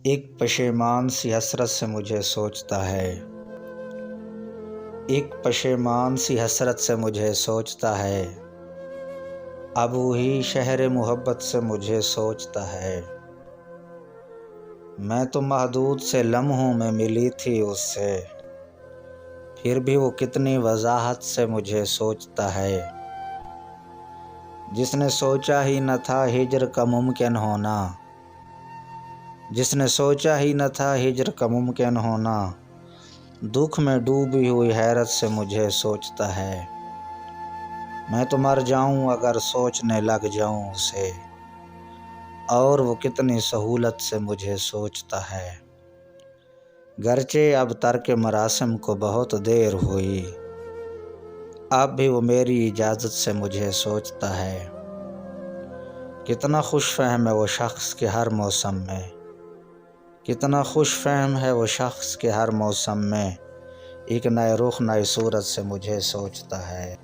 ایک پشیمان سی حسرت سے مجھے سوچتا ہے، ایک پشیمان سی حسرت سے مجھے سوچتا ہے، اب وہی شہر محبت سے مجھے سوچتا ہے۔ میں تو محدود سے لمحوں میں ملی تھی اس سے، پھر بھی وہ کتنی وضاحت سے مجھے سوچتا ہے۔ جس نے سوچا ہی نہ تھا ہجر کا ممکن ہونا، جس نے سوچا ہی نہ تھا ہجر کا ممکن ہونا، دکھ میں ڈوبی ہوئی حیرت سے مجھے سوچتا ہے۔ میں تو مر جاؤں اگر سوچنے لگ جاؤں اسے، اور وہ کتنی سہولت سے مجھے سوچتا ہے۔ گرچہ اب ترک مراسم کو بہت دیر ہوئی، اب بھی وہ میری اجازت سے مجھے سوچتا ہے۔ کتنا خوش فہم ہے وہ شخص کے ہر موسم میں، کتنا خوش فہم ہے وہ شخص کے ہر موسم میں، ایک نئے رخ نئی صورت سے مجھے سوچتا ہے۔